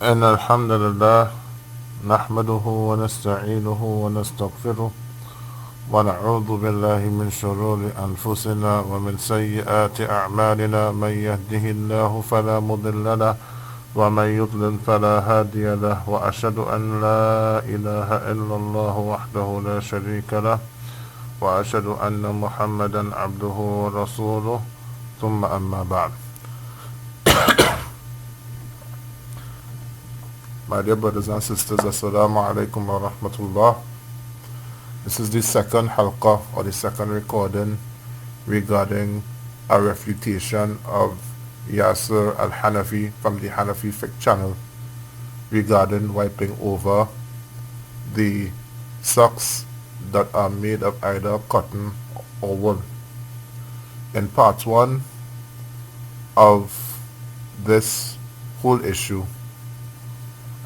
إن الحمد لله نحمده ونستعينه ونستغفره ونعوذ بالله من شرور أنفسنا ومن سيئات أعمالنا من يهده الله فلا مضل له ومن يضلل فلا هادي له وأشهد أن لا إله إلا الله وحده لا شريك له وأشهد أن محمدا عبده ورسوله ثم أما بعد. My dear brothers and sisters, Assalamu alaikum wa rahmatullah. This is the second halqa or the second recording regarding a refutation of Yasir Al Hanafi from the Hanafi fiqh channel regarding wiping over the socks that are made of either cotton or wool. In part 1 of this whole issue,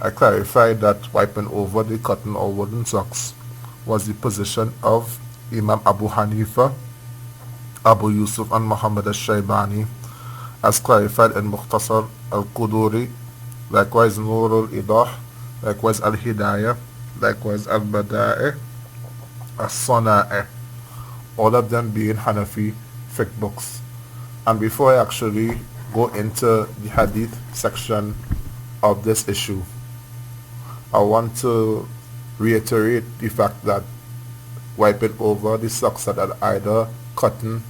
I clarified that wiping over the cotton or woolen socks was the position of Imam Abu Hanifa, Abu Yusuf and Muhammad Al-Shaybani, as clarified in Mukhtasar Al-Quduri, likewise Nur Al-Idah, likewise Al-Hidayah, likewise Al-Bada'i, As-Sana'i, all of them being Hanafi fiqh books. And before I actually go into the hadith section of this issue, I want to reiterate the fact that wiping over the socks that are either cotton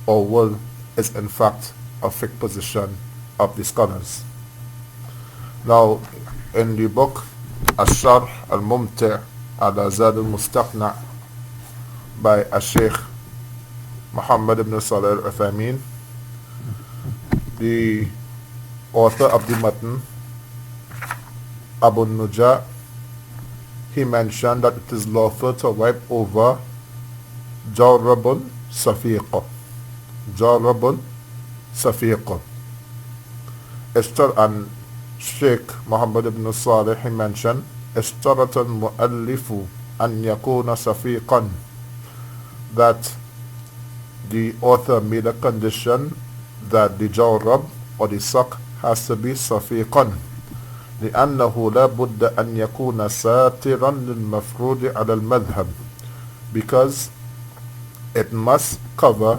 or wool is in fact a fiqh position of the scholars. Now, in the book Ash-Sharh Al-Mumti' ala Zad Al-Mustaqna' by Sheikh Muhammad ibn Salih Al-Uthaymeen, the author of the Matn, Abu Nuja, he mentioned that it is lawful to wipe over jarabun safiqa. Jarabun safiqa. And Sheikh Muhammad ibn Salih, he mentioned, اشترط المؤلف أن يكون صفيقا, that the author made a condition that the jarab or the sock has to be safiqan, لأنه لا بد أن يكون ساترا للمفروض على المذهب, because it must cover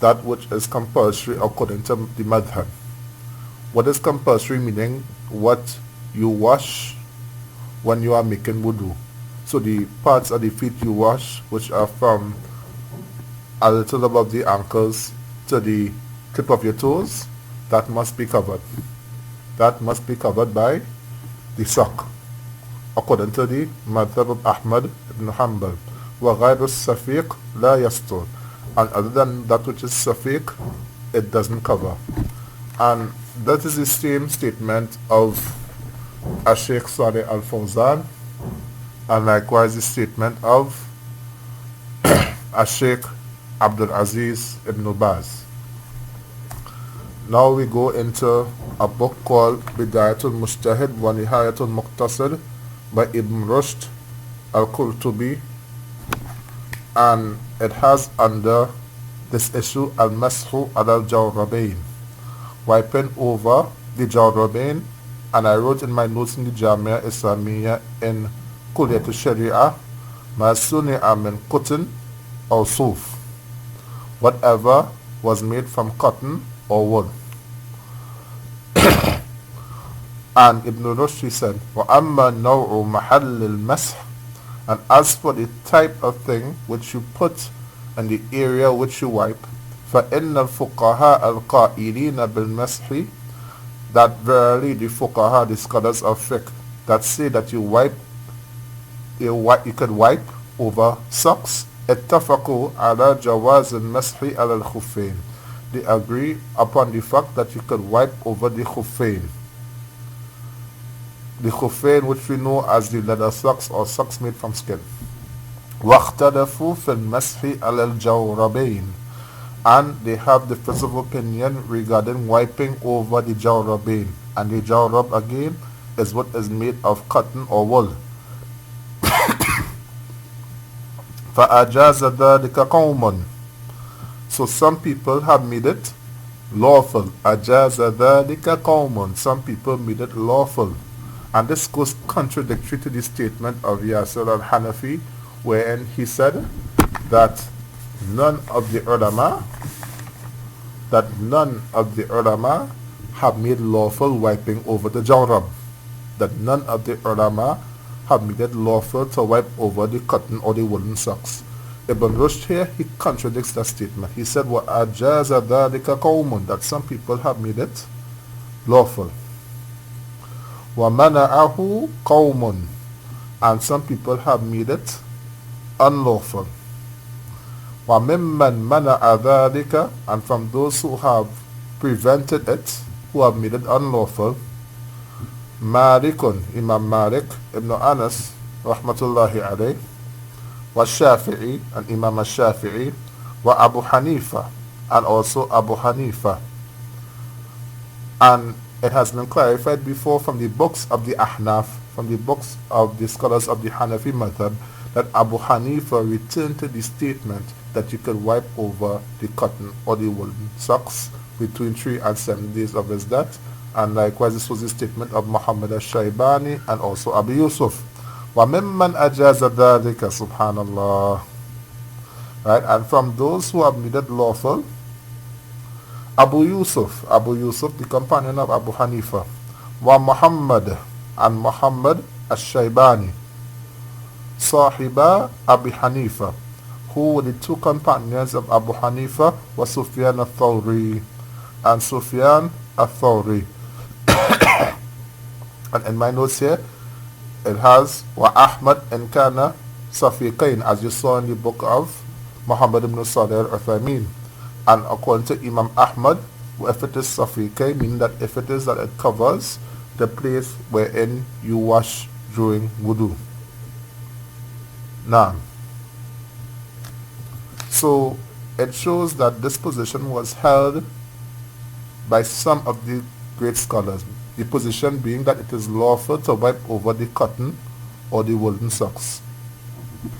that which is compulsory according to the madhab. What is compulsory? Meaning what you wash when you are making wudu. So the parts of the feet you wash, which are from a little above the ankles to the tip of your toes, that must be covered. That must be covered by the sock, according to the madhab of Ahmad ibn Hanbal. وَغَيْرُ السَّفِيقِ لَا يَسْتُرُ, and other than that which is safiq, it doesn't cover. And that is the same statement of Sheikh Saleh Al Fawzan, and likewise the statement of Sheikh Abdul Aziz ibn Baz. Now we go into a book called Bidayatul Mujtahid wa Nihayatul Muqtasid by Ibn Rushd Al-Qurtubi, and it has under this issue Al-Mashu Al-Jawrabain, wiping over the Jawrabain. And I wrote in my notes in the Jamia Islamiyya in Kulliyat al-Sharia, Ma suni'a min coton or suf, whatever was made from cotton or wool. And Ibn Rushd said, وَأَمَّا نَوْعُ مَحَلِّ الْمَسْحِ, and as for the type of thing which you put in the area which you wipe, فَإِنَّ الْفُقَهَاءَ الْقَائِلِينَ بِالْمَسْحِ, that verily the fuqaha, the scholars of fiqh, that say that you could wipe over socks, اتفقوا على جواز المسح على الخفين, they agree upon the fact that you could wipe over the khuffain. The khuffain, which we know as the leather socks or socks made from skin. واختلفوا في المسح على الجوربين, and they have difference of opinion regarding wiping over the jawrabain. And the jawrab again is what is made of cotton or wool. فأجاز ذلك قوم, so some people have made it lawful. أجاز ذلك قوم, some people made it lawful. And this goes contradictory to the statement of Yasir Al Hanafi, wherein he said that none of the ulama have made lawful wiping over the jawrab. That none of the ulama have made it lawful to wipe over the cotton or the woolen socks. Ibn Rushd here, he contradicts that statement. He said, وَأَجَازَ ذَلِكَ قَوْمٌ, that some people have made it lawful. وَمَنَعَهُ قَوْمٌ, and some people have made it unlawful. وَمِمَّنْ مَنَعَ ذَلِكَ, and from those who have prevented it, who have made it unlawful, Malikun, Imam Malik ibn Anas, rahmatullahi alayh, wa Shafi'i, and Imam al-Shafi'i, wa Abu Hanifa, and also Abu Hanifa. And it has been clarified before from the books of the Ahnaf, from the books of the scholars of the Hanafi madhab, that Abu Hanifa returned to the statement that you can wipe over the cotton or the woolen socks between 3 and 7 days of his death. And likewise, this was the statement of Muhammad al-Shaybani and also Abu Yusuf. وَمِمَّنْ أَجَازَ ذَلِكَ, subhanallah. Right, and from those who have made it lawful, Abu Yusuf, the companion of Abu Hanifa, wa Muhammad, and Muhammad al-Shaybani, Sahiba Abu Hanifa, who were the 2 companions of Abu Hanifa, was Sufyan al-Thawri, and Sufyan al-Thawri. And in my notes here, it has wa Ahmad in kana Safiqain, as you saw in the book of Muhammad ibn Salih al-Uthaymin. And according to Imam Ahmad, if it is Safiqain, meaning that if it is that it covers the place wherein you wash during wudu. Now, so it shows that this position was held by some of the great scholars. The position being that it is lawful to wipe over the cotton or the woolen socks.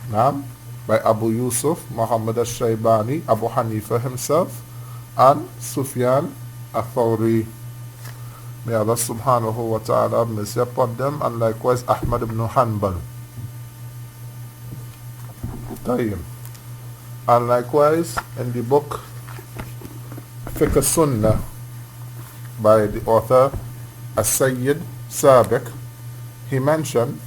Now, by Abu Yusuf, Muhammad al-Shaybani, Abu Hanifa himself, and Sufyan al-Thawri. May Allah subhanahu wa ta'ala have mercy upon them, and likewise Ahmad ibn Hanbal. Tayyib. And likewise in the book Fiqh Sunnah by the author As-Sayyid Sabiq, he mentioned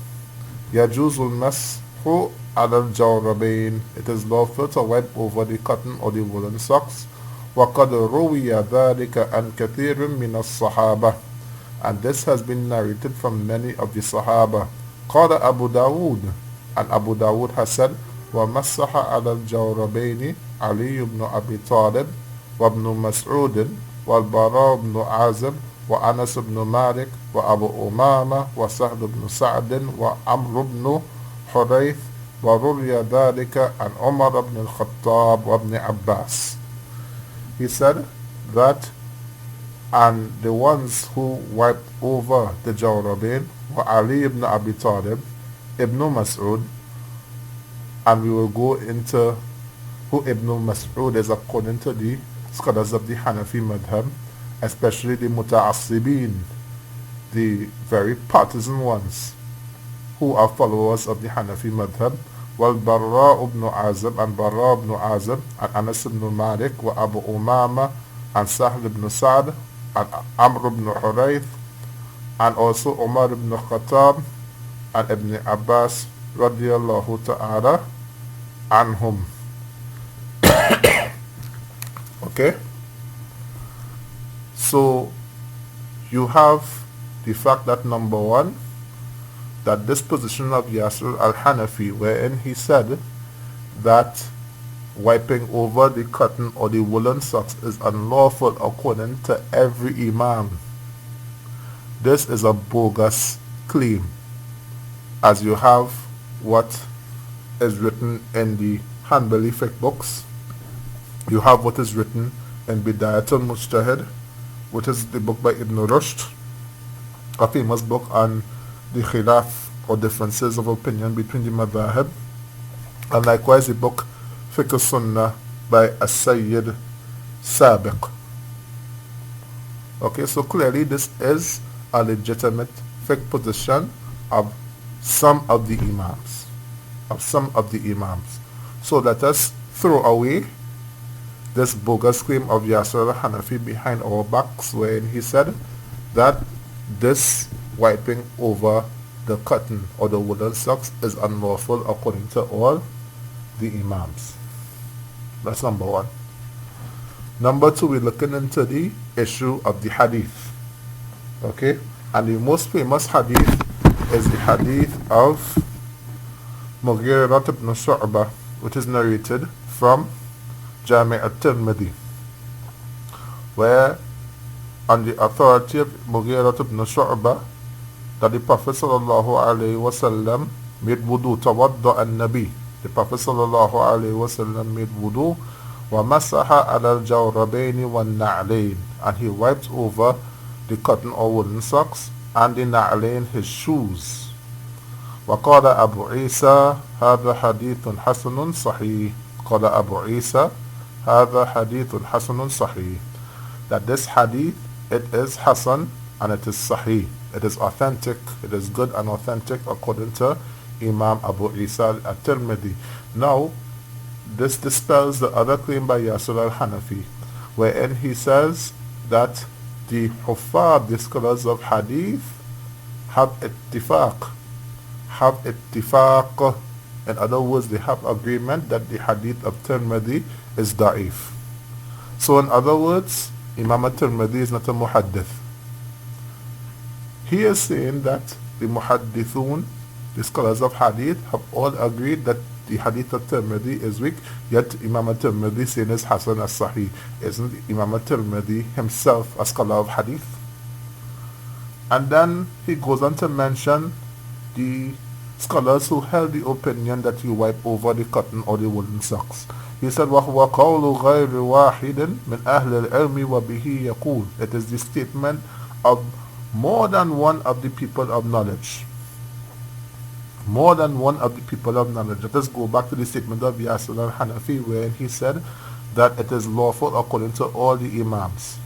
يجوز المسح على الجوربين, it is lawful to wipe over the cotton or the woolen socks. وقد روي ذلك عن كثير من الصحابة, and this has been narrated from many of the Sahaba. قال Abu Dawud, and Abu Dawud has said ومسح على الجوربين علي بن أبي طالب وابن مسعود والبراء بن عازب وأنس بن مالك وأبو أمامة وسهل بن سعد وعمرو بن حريث وروي ذلك عن عمر بن الخطاب وابن عباس. He said that, and the ones who wiped over the jawrabain were Ali ibn Abi Talib, Ibn Mas'ud, and we will go into who Ibn Mas'ud is according to the scholars of the Hanafi madhab, especially the muta'assibin, the very partisan ones who are followers of the Hanafi madhab, wal Barra ibn Azib, and Barra ibn Azib, and Anas ibn Malik, wa Abu Umama, and Sahl ibn Sa'd, and Amr ibn Hurayth, and also Umar ibn Khattab, and Ibn Abbas radiyallahu ta'ala anhum. Okay, so you have the fact that, number one, that this position of Yasir Al Hanafi, wherein he said that wiping over the cotton or the woolen socks is unlawful according to every imam, this is a bogus claim, as you have what is written in the Hanbali fiqh books. You have what is written in Bidayatul Mujtahid, which is the book by Ibn Rushd, a famous book on the khilaf or differences of opinion between the madhahib, and likewise the book Fiqh Sunnah by As-Sayyid Sabiq. Okay, so clearly this is a legitimate specific position of some of the Imams. So let us throw away this bogus claim of Yasir Al Hanafi behind our backs, when he said that this wiping over the cotton or the woolen socks is unlawful according to all the Imams. That's number one. Number two, we're looking into the issue of the hadith. Okay? And the most famous hadith is the hadith of Mughirah ibn Shu'bah, which is narrated from Jami' al-Tirmidhi, where on the authority of Mughirah ibn Shu'bah, that the Prophet sallallahu alaihi wasallam made wudu, tawadda an-nabi. The Prophet sallallahu alaihi wasallam made wudu, wa masaha ala al-jawrabaini wan-na'layn, and he wiped over the cotton or woolen socks and the na'layn, his shoes. وقال أبو عيسى هذا حديث حسن صحيح. قال أبو عيسى هذا حديث حسن صحيح. That this hadith, it is Hasan and it is Sahih. It is authentic, it is good and authentic according to Imam Abu Isa al-Tirmidhi. Now, this dispels the other claim by Yasir Al Hanafi, wherein he says that the Huffaz, the scholars of hadith, have ittifaq. In other words, they have agreement that the hadith of Tirmidhi is da'if. So in other words, Imam al-Tirmidhi is not a muhaddith. He is saying that the muhaddithun, the scholars of hadith, have all agreed that the hadith of Tirmidhi is weak, yet Imam al-Tirmidhi saying is Hasan as-Sahih. Isn't Imam al-Tirmidhi himself a scholar of hadith? And then he goes on to mention the scholars who held the opinion that you wipe over the cotton or the woolen socks. He said, وَهُوَ قَوْلُ غَيْرِ وَاحِدٍ مِنْ أَهْلِ الْعِلْمِ وَبِهِ يَقُولُ. It is the statement of more than one of the people of knowledge. More than one of the people of knowledge. Let us go back to the statement of Yasir Al Hanafi, where he said that it is lawful according to all the Imams.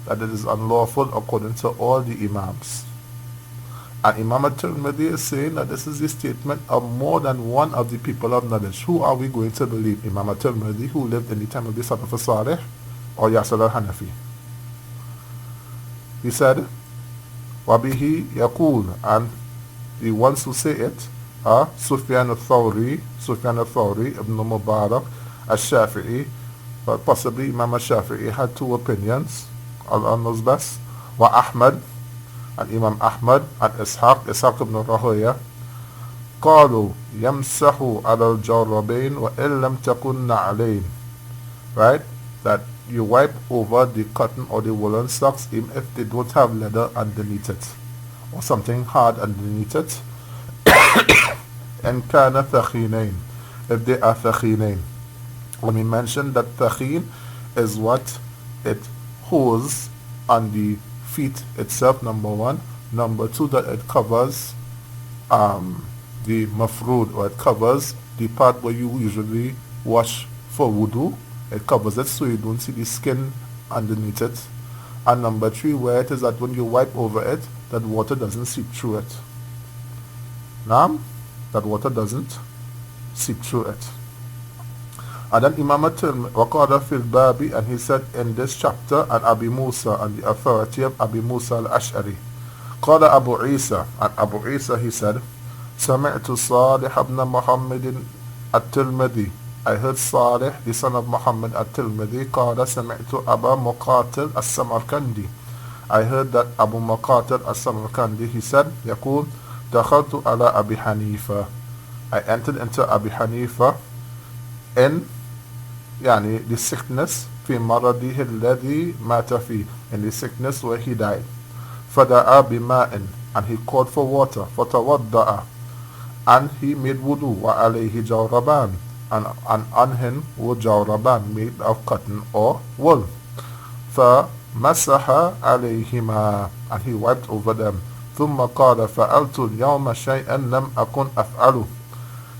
That it is unlawful according to all the Imams. And Imam al-Tirmidhi is saying that this is the statement of more than one of the people of knowledge. Who are we going to believe? Imam al-Tirmidhi, who lived in the time of the Salaf al-Salih, or Yasir Al Hanafi? He said, وَبِهِ يَقُولُ, and the ones who say it are Sufyan al-Thawri, Ibn Mubarak, al-Shafi'i, but possibly Imam al-Shafi'i had two opinions, Allah knows best, wa Ahmad, and Imam Ahmad, and Ishaq ibn Rahoya. قالوا يمسح على الجوربين وإن لم تكن نعلين. Right? That you wipe over the cotton or the woolen socks even if they don't have leather underneath it, or something hard underneath it. And كان ثخينين, if they are ثخينين. When we mentioned that ثخين is what it holds on the feet itself, number one. Number two, that it covers the mafrood, or it covers the part where you usually wash for wudu. It covers it so you don't see the skin underneath it. And number three, where it is that when you wipe over it, that water doesn't seep through it. Now, that water doesn't seep through it. And then Imam al-Tirmidhi waqala fil babi, and he said in this chapter, and Abi Musa, on the authority of Abi Musa al-Ash'ari, qala Abu Isa, and Abu Isa, he said, Sami'tu Salih ibn Muhammad al-Tirmidhi, I heard Salih, the son of Muhammad al-Tirmidhi, qala Sami'tu Aba Muqatil al-Samarkandi, I heard that Abu Muqatil al-Samarkandi, he said, يقول دخلت على أبي حنيفة, I entered into Abi Hanifa in the sickness في مرضه الذي مات فيه, in the sickness where he died. فدعا بماء, and he called for water. فتوضأ, and he made wudu. وعليه جوربان, and on him were jawraban made of cotton or wool. فمسح عليهما, and he wiped over them. ثم قال فعلت اليوم شيئا لم أكن أفعله.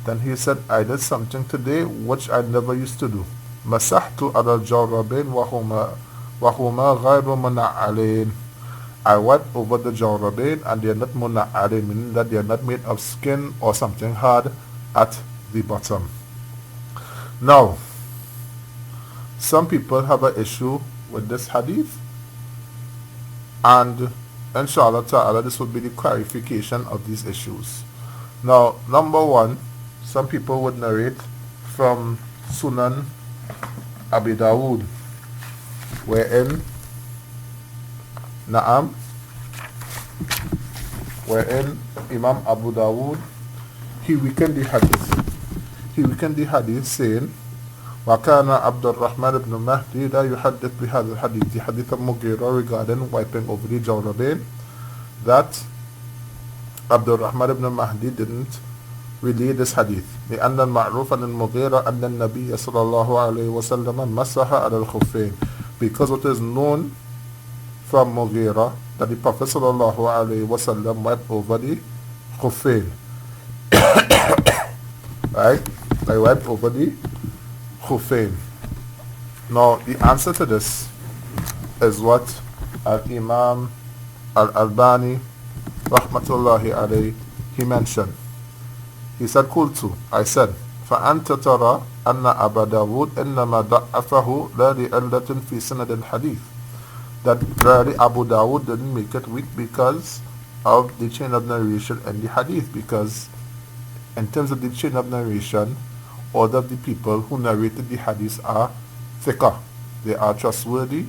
Then he said, I did something today which I never used to do. مسحت على الجوربين وهما غير منعلين. I wipe over the jawrabain and they are not muna'ale, meaning that they are not made of skin or something hard at the bottom. Now, some people have an issue with this hadith, and inshallah ta'ala this will be the clarification of these issues. Now, number one, some people would narrate from Sunan Abi Dawud, wherein Imam Abu Dawud, he weakened the hadith saying, وَكَانَ عَبْدُ الرَّحْمَنِ بْنُ مَهْدِي لَا يُحَدِّثْ بِهَذَا الْحَدِيثِ. The hadith of Mughira regarding wiping over the jawrabain, that Abdul Rahman ibn Mahdi didn't relay this hadith. لأن المعروف عن المغيرة أن النبي صلى الله عليه وسلم مسح على الخفين. Because it is known from Mughira that the Prophet صلى الله عليه وسلم wiped over the khuffain. Right? They wiped over the khuffain. Now the answer to this is what Imam Al-Albani rahmatullahi alayhi, he mentioned. He said, قلت, I said, فأنت ترى أن أبا داود إنما ضعفه لا لعلة في سند الحديث. That really Abu Dawud didn't make it weak because of the chain of narration in the hadith, because in terms of the chain of narration, all of the people who narrated the hadith are thiqah, they are trustworthy,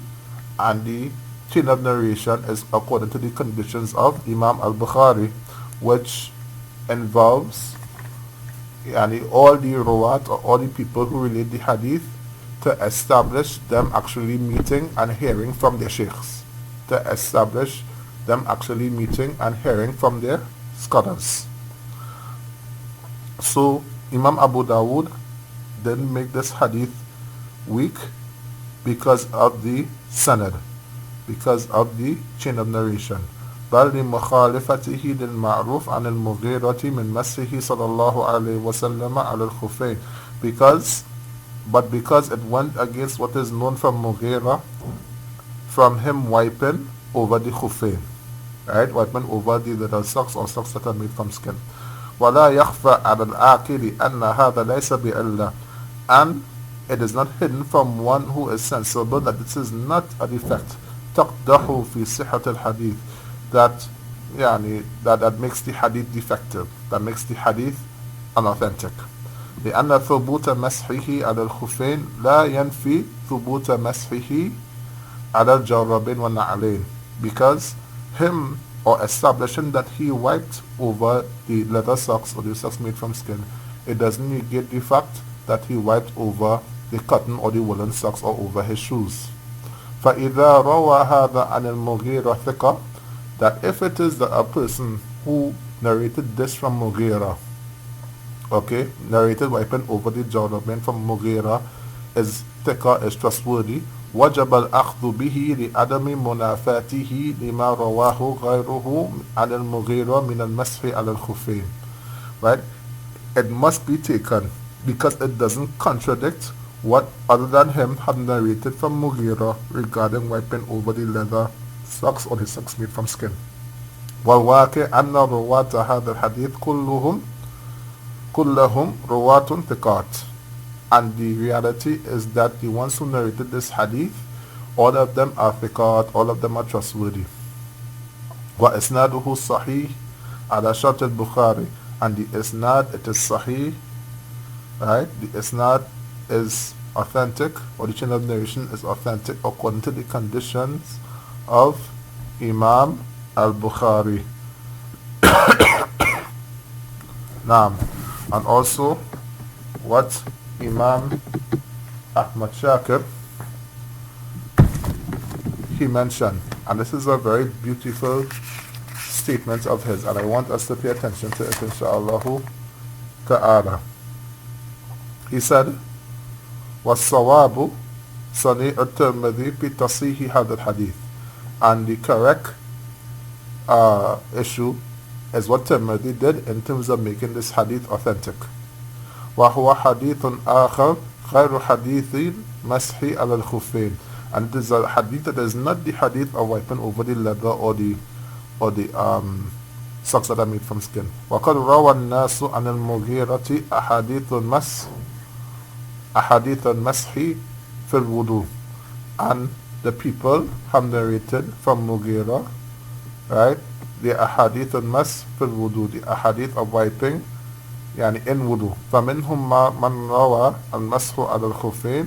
and the chain of narration is according to the conditions of Imam al-Bukhari, which involves all the rawat, or all the people who relate the hadith, to establish them actually meeting and hearing from their sheikhs, to establish them actually meeting and hearing from their scholars. So Imam Abu Dawud didn't make this hadith weak because of the sanad, because of the chain of narration. بل لمخالفته للمعروف عن المغيرة من مسه صلى الله عليه وسلم على الخفين. Because it went against what is known from Mughira, from him wiping over the khuffain, right? Wiping over the little socks or socks that are made from skin. ولا يخفى على العاقل أن هذا ليس بعلة. And it is not hidden from one who is sensible that this is not a defect تقدح في صحة الحديث, that makes the hadith defective, that makes the hadith unauthentic. لأن ثبوت مسحه على الخفين لا ينفي ثبوت مسحه على الجوربين والنعلين. Because him, or establishing that he wiped over the leather socks or the socks made from skin, it doesn't negate the fact that he wiped over the cotton or the woolen socks or over his shoes. فإذا روى هذا عن المغيرة ثقة, that if it is that a person who narrated this from Mughira, okay, narrated wiping over the jawrabain from Mughira, is thiqa, is trustworthy, وجب الأخذ به لعدم منافاته لما رواه غيره عن المغيرة من المسح على الخفين. Right? It must be taken because it doesn't contradict what other than him had narrated from Mughira regarding wiping over the leather socks or the socks made from skin. والواقع أن رواة هذا الحديث كلهم رواة ثقات. And the reality is that the ones who narrated this hadith, all of them are thiqat, all of them are trustworthy. وإسناده صحيح على شرط البخاري. And the isnad, it is sahih, right? The isnad is authentic, or the chain of narration is authentic according to the conditions of Imam al-Bukhari. Naam. And also what Imam Ahmad Shakir, he mentioned, and this is a very beautiful statement of his, and I want us to pay attention to it, insha'Allah ta'ala. He said, وَالصَّوَابُ صَنِيعُ التِّرْمِذِي بِتَصِيحِ هَذَا الْحَدِيثِ. And the correct issue is what Tirmidhi did in terms of making this hadith authentic. وَهُوَ حَدِيثٌ آخر غَيْرُ حَدِيثِ مَسْحِ عَلَى الْخُفَّيْنِ. And it is a hadith that is not the hadith of wiping over the leather or the socks that are made from skin. وقد روى الناس عن المغيرة أحاديث المسح في الوضوء. And the people have narrated from Mughira, right, the ahadith al-mas fil wudu, the ahadith of wiping yani in wudu. فَمِنْهُمْ مَنْ رَوَى الْمَسْحُ عَلَى الْخُفَّيْنِ,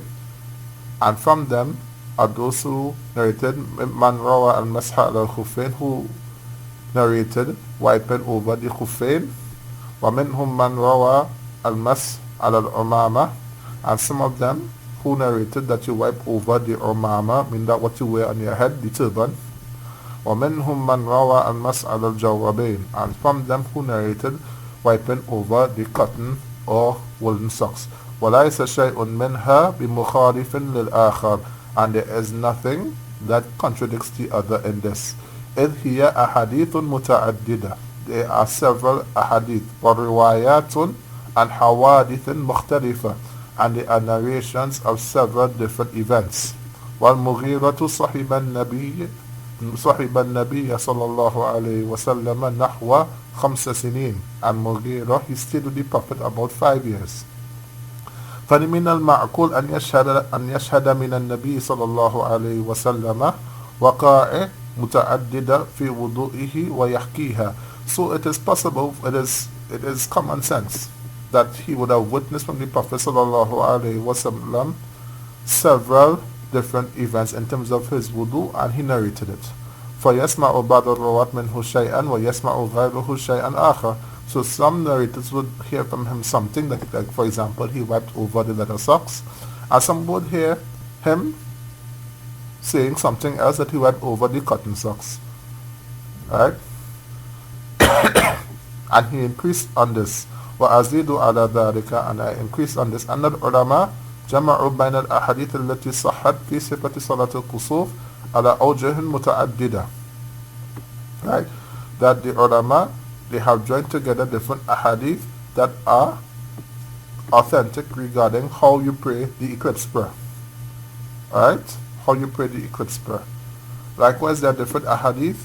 and from them are those who narrated مَنْ رَوَى الْمَسْحَ عَلَى الْخُفَّيْنِ, who narrated wiping over the khuffayn. وَمِنْهُمْ مَنْ رَوَى الْمَسْحَ عَلَى الْعُمَامَةِ, and some of them who narrated that you wipe over the umama, mean that what you wear on your head, the turban. وَمِنْهُمْ مَنْ رَوَى الْمَسْحَ عَلَى الْجَوْرَبَيْنِ, and from them who narrated wiping over the cotton or woolen socks. وَلَيْسَ شَيْءٌ مِنْهَا بِمُخَالِفٍ لِلْآخَرِ, and there is nothing that contradicts the other in this. إِذْ هِيَ أَحَادِيثٌ مُتَعَدِّدَةٌ, there are several ahadith, وَرِوَايَاتٌ and حَوَادِثٍ مُخْتَلِفَةٌ, and there are narrations of several different events. وَالْمُغِيرَةُ صَحِبَ النَّبِيِّ صلى الله عليه وسلم نحو 5 سنين, and Mughira, he stayed with the Prophet about 5 years. فمن المعقول أن يشهد من النبي صلى الله عليه وسلم وقائع متعددة في وضوئه ويحكيها. So it is possible, it is common sense that he would have witnessed from the Prophet sallallahu alaihi wasallam several different events in terms of his wudu, and he narrated it. فَيَسْمَعُ بَعْضَ الرُّوَاةِ مِنْهُ شَيْئًا وَيَسْمَعُ غَيْرُهُ شَيْئًا آخَرَ. So some narrators would hear from him something, like for example, he wiped over the leather socks, and some would hear him saying something else, that he wiped over the cotton socks. Right? And he increased on this. وَأَزِيدُ عَلَى ذَلِكَ, and I increased on this. أَنَّ الْعُلَمَاء جمعوا بين الأحاديث التي صحت في صفة صلاة الكسوف على أوجه متعددة. Right? That the ulama, they have joined together different ahadith that are authentic regarding how you pray the eclipse prayer. Alright? How you pray the eclipse prayer. Likewise, there are different ahadith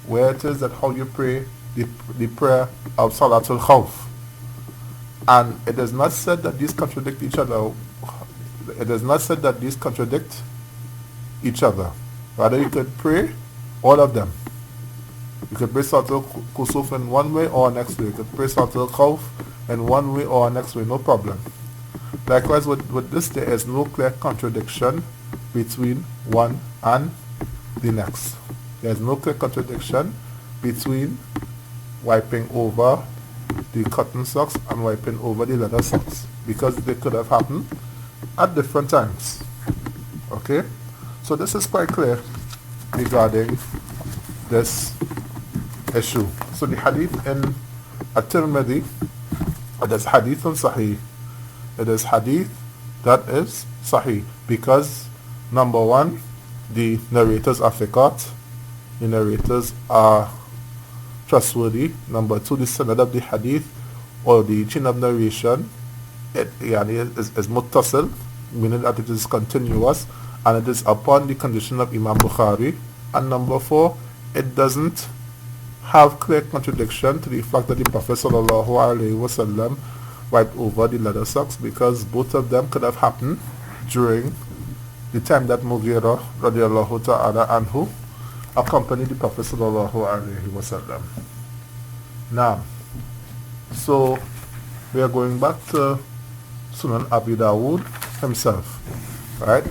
where it is that how you pray the prayer of Salatul Khawf. And it is not said that these contradict each other. It is not said that these contradict each other. Rather, you could pray all of them. You could pray Salatul Kusuf in one way or next way. You could pray Salatul Khawf in one way or next way, no problem. Likewise, with this, there is no clear contradiction between one and the next. There is no clear contradiction between wiping over the cotton socks and wiping over the leather socks, because they could have happened at different times. Okay, so this is quite clear regarding this issue. So the hadith in At-Tirmidhi, it is hadithun sahih. It is hadith that is sahih, because number one, the narrators are thiqat, the narrators are trustworthy. Number two, the sanad of the hadith or the chain of narration, it is muttasil, meaning that it is continuous and it is upon the condition of Imam Bukhari. And number four, it doesn't have clear contradiction to the fact that the Prophet sallallahu alaihi wasallam wiped over the leather socks, because both of them could have happened during the time that Mughira radiallahu ta'ala anhu accompanied the Prophet sallallahu alaihi wasallam. Now, so we are going back to Sunan Abu Dawud himself, right?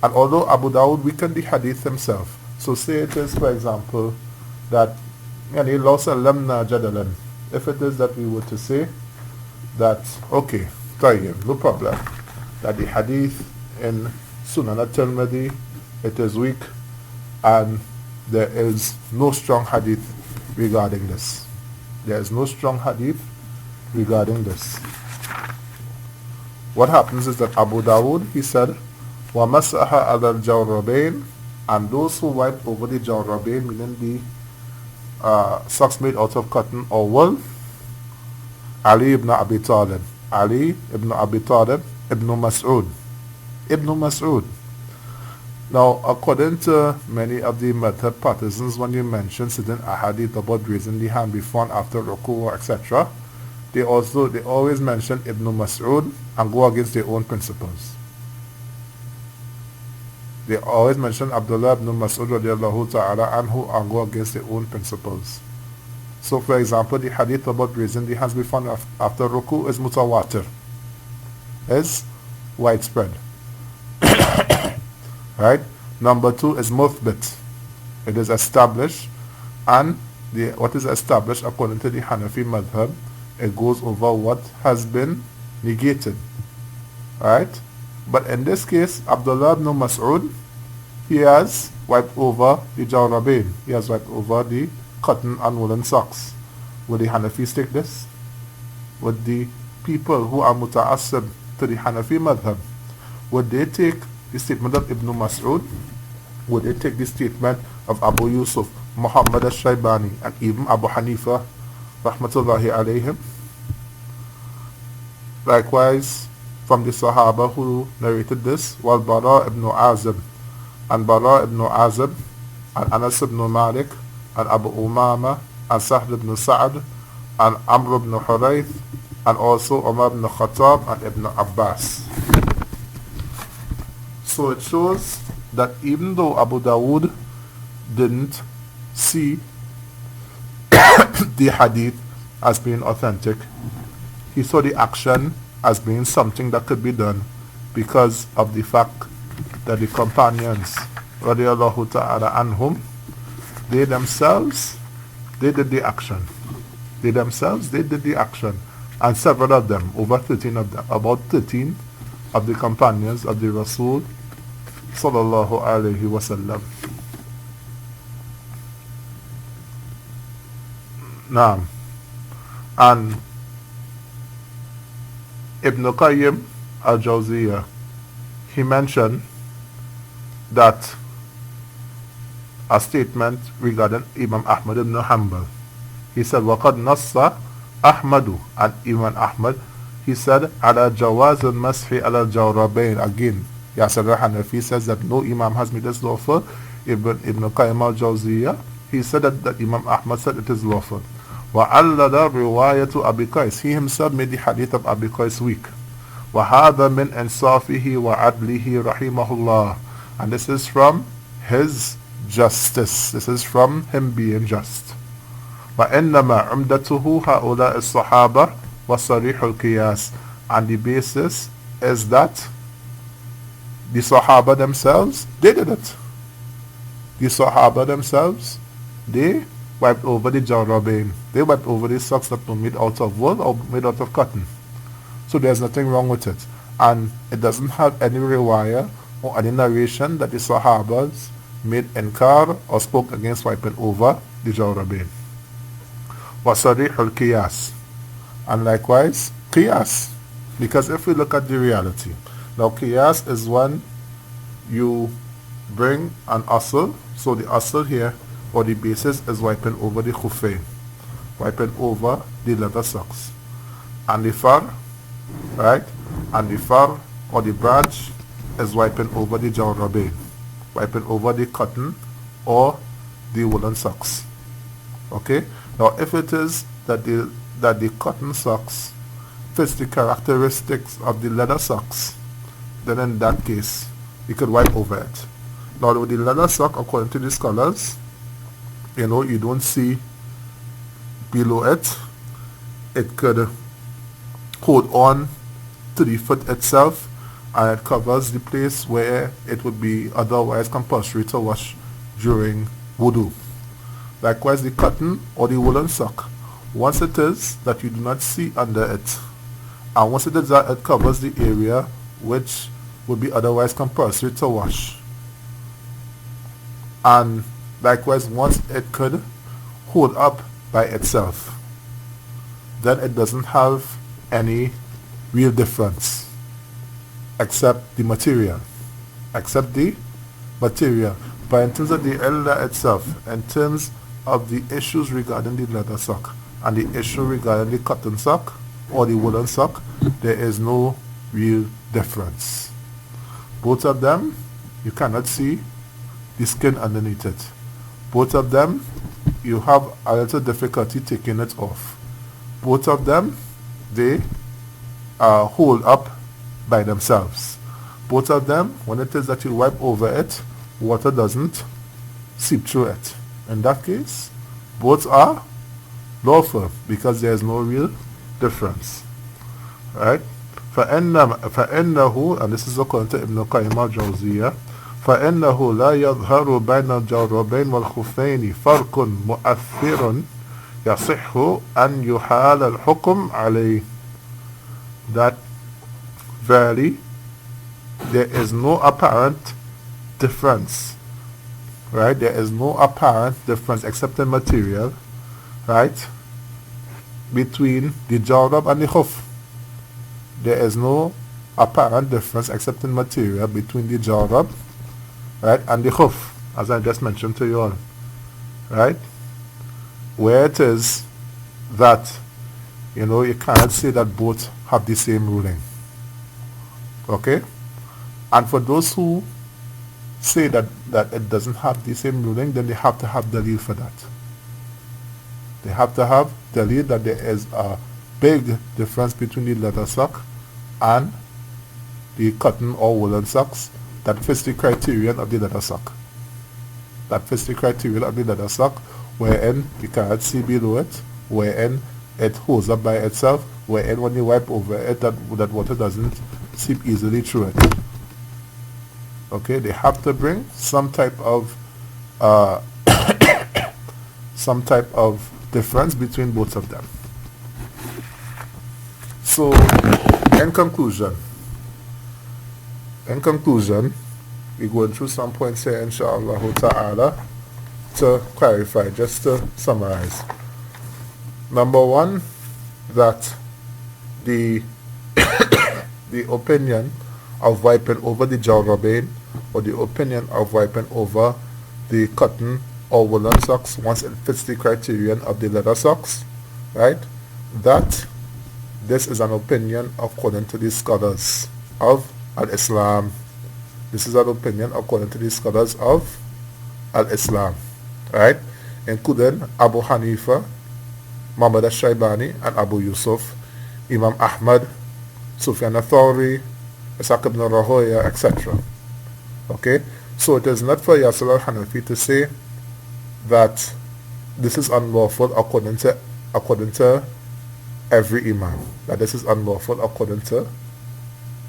And although Abu Dawud weakened the hadith himself, so say it is, for example, that يعني لو سلمنا جدلا, if it is that we were to say that, okay, طيب, no problem, that the hadith in Sunan at-Tirmidhi, it is weak and there is no strong hadith regarding this. There is no strong hadith regarding this. What happens is that Abu Dawud, he said, وَمَسَحَ عَلَى الْجَوْرَبَيْنِ, and those who wipe over the jawrabain, meaning the socks made out of cotton or wool, Ali ibn Abi Talib, Ali ibn Abi Talib, Ibn Mas'ud, Now, according to many of the madhab partisans, when you mention certain ahadith about raising the hand before and after ruku, etc., they always mention Ibn Mas'ud and go against their own principles. They always mention Abdullah ibn Mas'ud radiallahu ta'ala anhu and go against their own principles. So, for example, the hadith about raising the hands before and after ruku is mutawatir, is widespread. Right? Number 2 is muthbit. It is established, and what is established according to the Hanafi madhab, it goes over what has been negated. Right? But in this case, Abdullah ibn Mas'ud, he has wiped over the jawrabain. He has wiped over the cotton and woolen socks. Would the Hanafis take this? Would the people who are muta'assib to the Hanafi madhab, would they take the statement of Ibn Mas'ud? Would they take the statement of Abu Yusuf, Muhammad al-Shaybani, and even Abu Hanifa, rahmatullahi alayhim? Likewise, from the Sahaba who narrated this, wal Bara ibn Azib, and Bara ibn Azib, and Anas ibn Malik, and Abu Umama, and Sahl ibn Sa'ad, and Amr ibn Hurayth, and also Umar ibn Khattab and Ibn Abbas. So it shows that even though Abu Dawood didn't see the hadith as being authentic, he saw the action as being something that could be done because of the fact that the companions, radiallahu ta'ala anhum, they did the action. They did the action. And several of them, over 13 of them, about 13 of the companions of the Rasul sallallahu alayhi wasallam. Naam. And Ibn Qayyim al-Jawziyah, he mentioned that a statement regarding Imam Ahmad ibn Hanbal. He said, وَقَدْ نَصَّ Ahmadu, and Imam Ahmad, he said, عَلَى جَوَازِ الْمَسْحِ عَلَى الْجَوْرَبَيْنِ. Again, Yasir Al Hanafi says that no Imam has made this lawful. Ibn Qayyim al-Jawziyah, he said that Imam Ahmad said it is lawful. وَعَلَّدَ رِوَايَةُ أَبِي قَيْس. He himself made the hadith of Abi Qais weak. وَهَذَا مِنْ إِنصَافِهِ وَعَدْلِهِ رَحِمَهُ اللَّهِ. And this is from his justice. This is from him being just. وَإِنَّمَا عُمْدَتُهُ هَؤُلَاءِ الصَّحَابَةِ وَصَرِيحُ الْقِيَاسِ. And the basis is that the Sahaba themselves, they did it. The Sahaba themselves, they wiped over the jawrabain. They wiped over the socks that were made out of wool or made out of cotton. So there's nothing wrong with it. And it doesn't have any riwayah or any narration that the Sahabas made inkar or spoke against wiping over the jawrabain. وَصَرِيحُ الْقِيَاسِ. And likewise, qiyas. Because if we look at the reality, now qiyas is when you bring an asl. So the asl here, or the basis, is wiping over the khuffayn, wiping over the leather socks. And the far, right? And the far, or the branch, is wiping over the jawrabain, wiping over the cotton or the woolen socks. Okay? Now if it is that the cotton socks fits the characteristics of the leather socks, then in that case you could wipe over it. Now with the leather sock, according to the scholars, you know, you don't see below it. It could hold on to the foot itself, and it covers the place where it would be otherwise compulsory to wash during wudu. Likewise, the cotton or the woolen sock, once it is that you do not see under it, and once it is that it covers the area which would be otherwise compulsory to wash, and likewise once it could hold up by itself, then it doesn't have any real difference except the material. But in terms of the illa itself, in terms of the issues regarding the leather sock and the issue regarding the cotton sock or the woolen sock, there is no real difference. Both of them, you cannot see the skin underneath it. Both of them, you have a little difficulty taking it off. Both of them, they hold up by themselves. Both of them, when it is that you wipe over it, water doesn't seep through it. In that case, both are lawful because there is no real difference. Right? فإنه, and this is according to Ibn Qayyim al-Jawziyah, فإنه لا يظهر بين الجوربين والخفين فرق مؤثر يصح أن يحال الحكم عليه. That verily there is no apparent difference, right? There is no apparent difference except in material, right, between the jawrab and the khuf. There is no apparent difference except in material between the jawrab, right, and the khuf, as I just mentioned to you all, right? Where it is that, you know, you cannot say that both have the same ruling. Okay? And for those who say that it doesn't have the same ruling, then they have to have dalil for that. They have to have dalil that there is a big difference between the leather sock and the cotton or woolen socks that fits the criterion of the leather sock. That fits the criterion of the leather sock, wherein you cannot see below it, wherein it holds up by itself, wherein when you wipe over it, that water doesn't seep easily through it. Okay, they have to bring some type of difference between both of them. So, in conclusion, we're going through some points here, inshallah ta'ala, to clarify, just to summarize. Number one, that the the opinion of wiping over the jawrabain, or the opinion of wiping over the cotton or woolen socks once it fits the criterion of the leather socks, right, that this is an opinion according to the scholars of Al-Islam. This is an opinion according to the scholars of Al-Islam, right, including Abu Hanifa, Muhammad al-Shaybani, and Abu Yusuf, Imam Ahmad, Sufyan al-Thawri, Ishaq ibn Rahoya, etc. Okay, so it is not for Yasir Al Hanafi to say that this is unlawful according to every imam. That this is unlawful according to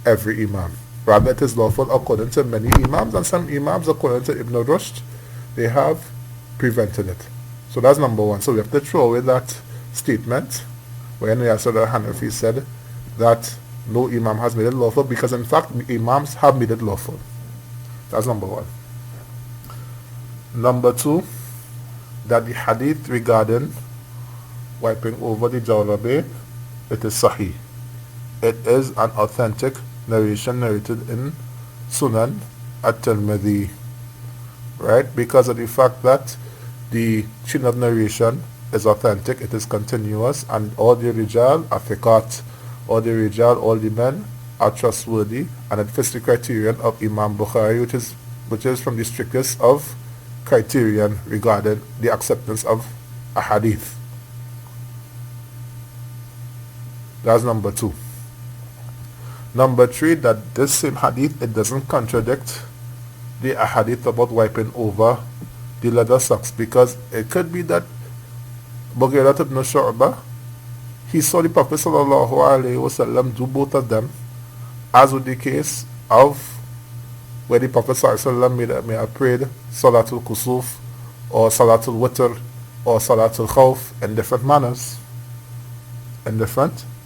every imam. Rather, it is lawful according to many imams, and some imams, according to Ibn Rushd, they have prevented it. So that's number one. So we have to throw away that statement when Yasir Al Hanafi said that no imam has made it lawful, because in fact imams have made it lawful. That's number one. Number two, that the hadith regarding wiping over the jawrabain, it is sahih. It is an authentic narration narrated in Sunan at-Tirmidhi, right? Because of the fact that the chain of narration is authentic, it is continuous, and all the rijal are thiqat. All the rijal, all the men are trustworthy, and it fits the criterion of Imam Bukhari, which is from the strictest of criterion regarding the acceptance of a hadith. That's number two. Number three, that this same hadith, it doesn't contradict the hadith about wiping over the leather socks, because it could be that Mughirah ibn Shu'bah, he saw the Prophet sallallahu alaihi wasallam do both of them, as with the case of where the Prophet sallallahu alaihi wasallam may have prayed Salatul Kusuf or Salatul Witr or Salatul Khawf in different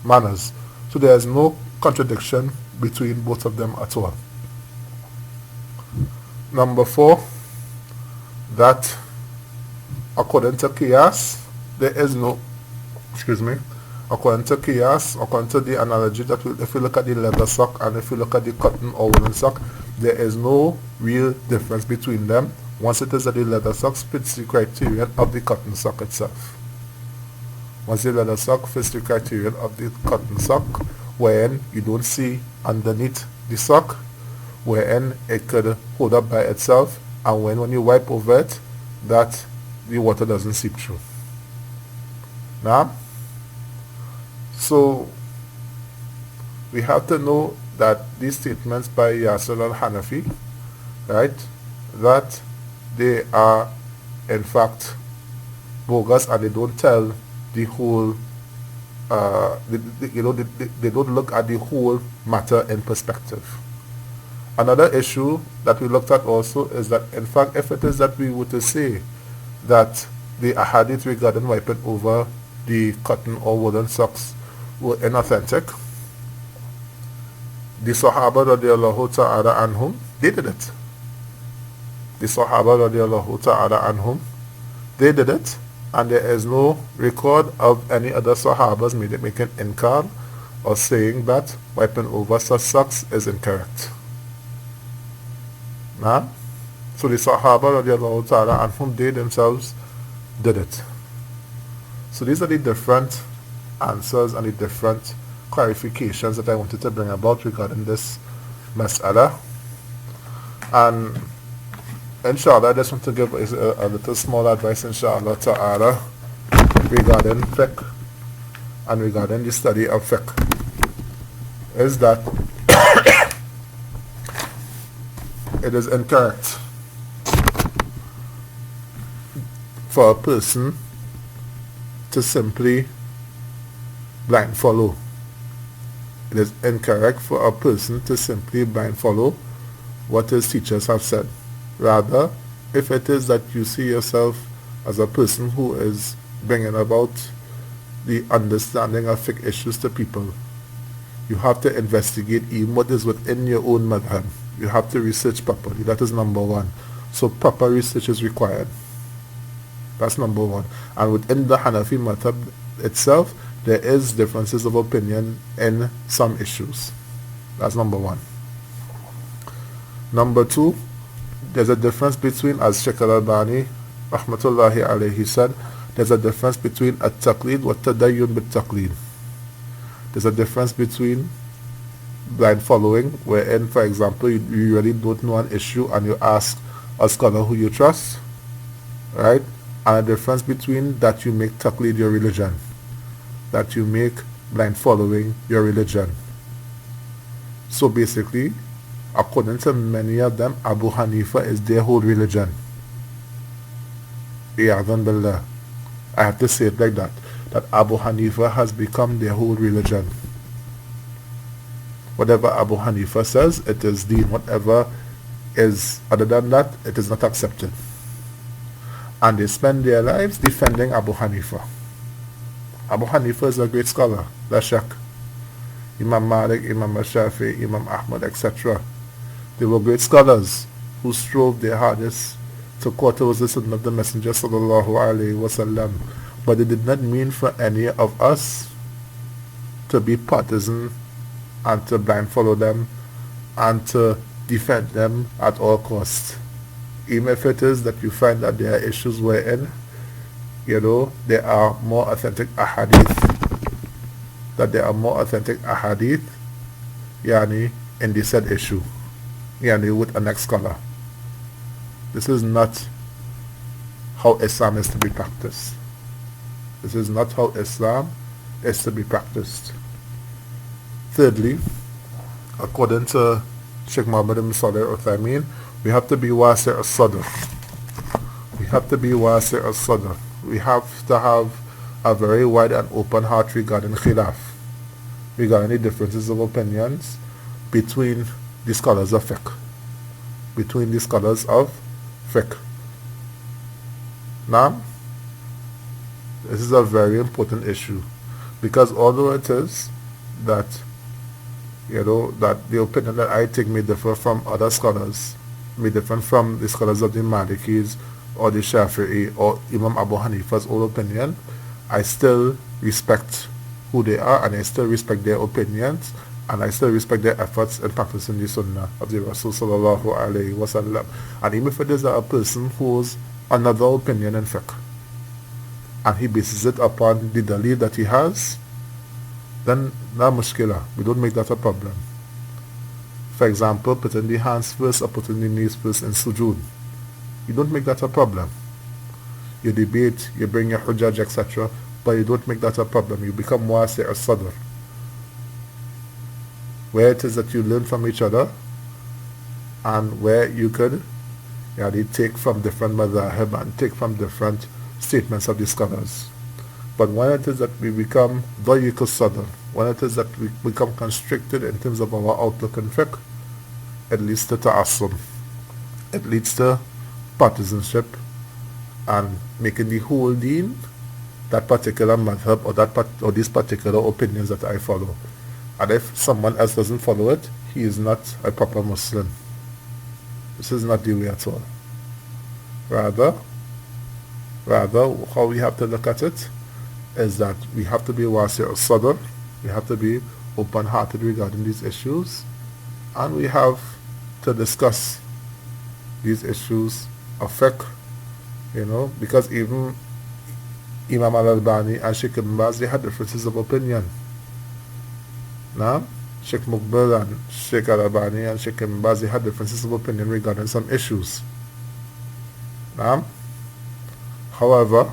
manners. So there is no contradiction between both of them at all. Number four, that according to Qiyas, there is no, according to Qiyas, according to the analogy, that if you look at the leather sock and if you look at the cotton or woolen sock, there is no real difference between them once it is that the leather sock fits the criterion of the cotton sock itself. Once the leather sock fits the criterion of the cotton sock, wherein you don't see underneath the sock, wherein it could hold up by itself, and when you wipe over it, that the water doesn't seep through. Now, so we have to know that these statements by Yasir Al Hanafi, right, that they are in fact bogus, and they don't tell the whole they don't look at the whole matter in perspective. Another issue that we looked at also is that, in fact, if it is that we were to say that the ahadith regarding wiping over the cotton or woolen socks were inauthentic, the Sahaba radiallahu ta'ala anhum, they did it. The Sahaba radiallahu ta'ala anhum, they did it, and there is no record of any other Sahabas making inkar or saying that wiping over such socks is incorrect. Nah? So the Sahaba radiallahu ta'ala anhum, they themselves did it. So these are the different answers and the different clarifications that I wanted to bring about regarding this mas'ala. And inshallah, I just want to give a little small advice, inshallah ta'ala, regarding fiqh and regarding the study of fiqh, is that it is incorrect for a person to simply blind follow. It is incorrect for a person to simply blind follow what his teachers have said. Rather, if it is that you see yourself as a person who is bringing about the understanding of fiqh issues to people, you have to investigate even what is within your own madhab. You have to research properly. That is number one. So proper research is required. That's number one. And within the Hanafi madhab itself, there is differences of opinion in some issues. That's number one. Number two, there's a difference between, as Shaykh Al-Albani rahmatullahi alayhi said, there's a difference between at-taqlid wa tadayyun bit-taqlid. There's a difference between blind following, wherein, for example, you really don't know an issue and you ask a scholar who you trust, right? And a difference between that you make taqlid your religion, that you make blind following your religion. So basically, according to many of them, Abu Hanifa is their whole religion. Iyadhan billah. I have to say it like that Abu Hanifa has become their whole religion. Whatever Abu Hanifa says, it is deen. Whatever is other than that, it is not accepted. And they spend their lives defending Abu Hanifa. Abu Hanifa is a great scholar, la shak. Imam Malik, Imam Shafi, Imam Ahmad, etc. They were great scholars who strove their hardest to quote the sunnah of the Messenger sallallahu alaihi wasallam. But it did not mean for any of us to be partisan and to blind follow them and to defend them at all costs. Even if it is that you find that there are issues wherein, there are more authentic ahadith, in the said issue, with an ex-scholar. This is not how Islam is to be practiced. This is not how Islam is to be practiced. Thirdly, according to Sheikh Muhammad ibn Salih al-Uthaymeen, we have to be wasi' al-sadr. We have to be wasi' al-sadr. We have to have a very wide and open heart regarding khilaf, regarding the differences of opinions between the scholars of fiqh. Now, this is a very important issue, because although it is that that the opinion that I take may differ from other scholars, may differ from the scholars of the Malikis or the Shafi'i or Imam Abu Hanifa's own opinion, I still respect who they are, and I still respect their opinions, and I still respect their efforts in practicing the sunnah of the Rasul sallallahu alayhi wa sallam. And even if it is a person who's another opinion in fiqh, and he bases it upon the dalil that he has, then la mushkila, we don't make that a problem. For example, putting the hands first or putting the knees first in sujood. You don't make that a problem. You debate, you bring your hujjaj, etc., but you don't make that a problem. You become wasi' al-sadr, where it is that you learn from each other and where you could take from different madhahib and take from different statements of the scholars. But when it is that we become dayiq al-sadr, when it is that we become constricted in terms of our outlook and fiqh, it leads to ta'assum. It leads to partisanship and making the whole deen that particular madhab or these particular opinions that I follow. And if someone else doesn't follow it, he is not a proper Muslim. This is not the way at all. Rather, how we have to look at it is that we have to be wasi' al-sadr, we have to be open-hearted regarding these issues, and we have to discuss these issues of fiqh, because even Imam al-Albani and Sheikh Ibn Baz, they had differences of opinion. Now, Sheikh Muqbil and Sheikh al-Albani and Sheikh Ibn Baz, they had differences of opinion regarding some issues. Now, however,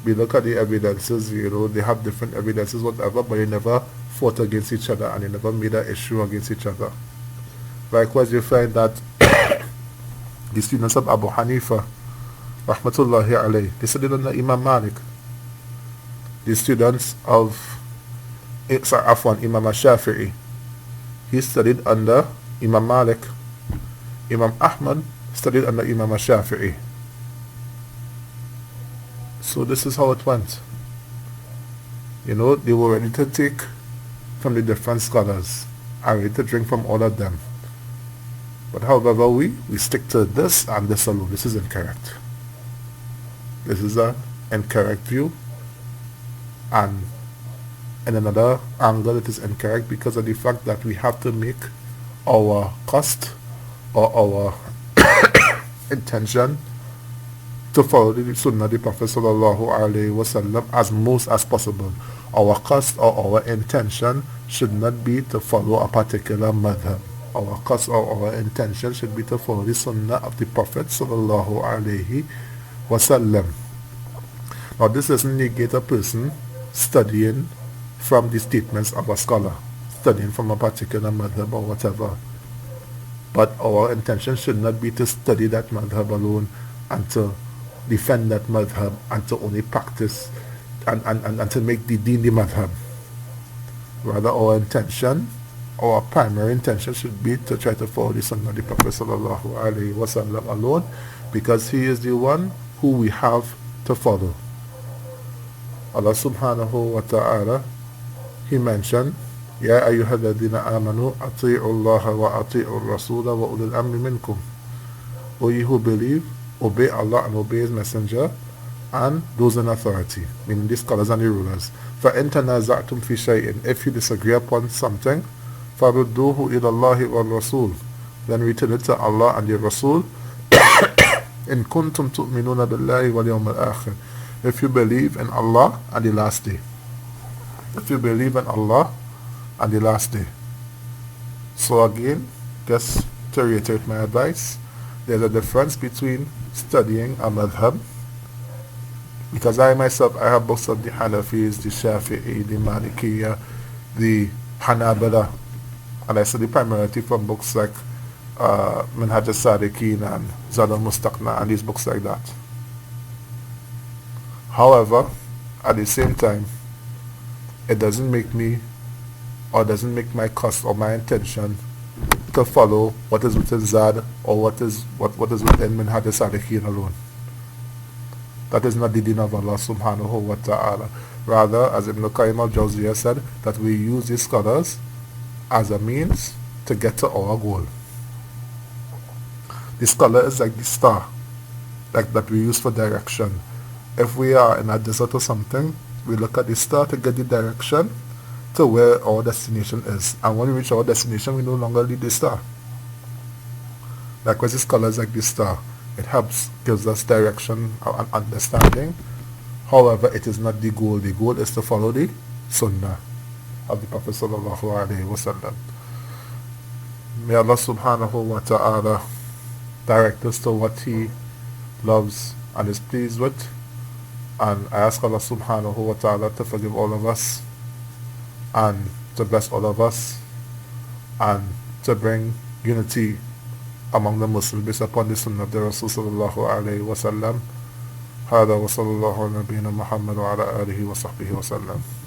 we look at the evidences, they have different evidences, whatever, but they never fought against each other and they never made an issue against each other. Likewise, you find that the students of Abu Hanifa, rahmatullahi alayhi, they studied under Imam Malik. The students of Imam al-Shafi'i, he studied under Imam Malik. Imam Ahmad studied under Imam al-Shafi'i. So this is how it went. They were ready to take from the different scholars and ready to drink from all of them. But however, we stick to this and this alone. This is incorrect. This is an incorrect view. And in another angle, it is incorrect because of the fact that we have to make our cost or our intention to follow the sunnah of the Prophet sallallahu alaihi wasallam as most as possible. Our cost or our intention should not be to follow a particular madhab. Our cause or our intention should be to follow the sunnah of the Prophet sallallahu alaihi wasallam. Now this doesn't negate a person studying from the statements of a scholar, studying from a particular madhab or whatever. But our intention should not be to study that madhab alone and to defend that madhab and to only practice and to make the deen the madhab. Rather, our primary intention should be to try to follow the sunnah of the Prophet sallallahu alaihi wasallam alone, because he is the one who we have to follow. Allah subhanahu wa ta'ala, he mentioned, Ya ayyuhalladhina amanu ati'u Allah wa ati'u rasula wa ulil amri minkum. O ye who believe, obey Allah and obey his messenger and those in authority, meaning the scholars and the rulers. فَإِن تَنَازَعْتُمْ فِي شَيْءٍ, if you disagree upon something, فَرُدُّوهُ إِلَى اللَّهِ وَالرَّسُولِ, then return it to Allah and the Rasul. إِن كُنْتُمْ تُؤْمِنُونَ بِاللَّهِ وَالْيَوْمِ الْآخِرِ, if you believe in Allah and the last day. If you believe in Allah and the last day. So again, just to reiterate my advice, there's a difference between studying a madhab, because I myself, I have books of the Hanafis, the Shafi'i, the Malikiya, the Hanabala, and I study primarily from books like Minhaj al-Sadiqeen and Zad al-Mustaqna and these books like that. However, at the same time, it doesn't make me, or doesn't make my cost or my intention to follow what is within Zad or what is within Minhaj al-Sadiqeen alone. That is not the deen of Allah subhanahu wa ta'ala. Rather, as Ibn Qayyim al-Jawziyah said, that we use these scholars as a means to get to our goal. The scholar is like the star, like that we use for direction. If we are in a desert or something, we look at the star to get the direction to where our destination is. And when we reach our destination, we no longer need the star. Likewise, the scholar is like the star. It helps, gives us direction and understanding. However, it is not the goal. The goal is to follow the sunnah of the Prophet sallallahu alaihi wasallam. May Allah subhanahu wa ta'ala direct us to what He loves and is pleased with. And I ask Allah subhanahu wa ta'ala to forgive all of us and to bless all of us and to bring unity among the Muslims based upon the sunnah of the Rasul sallallahu alayhi wa sallam. هذا وصلى الله على نبينا محمد وعلى آله وصحبه وسلم.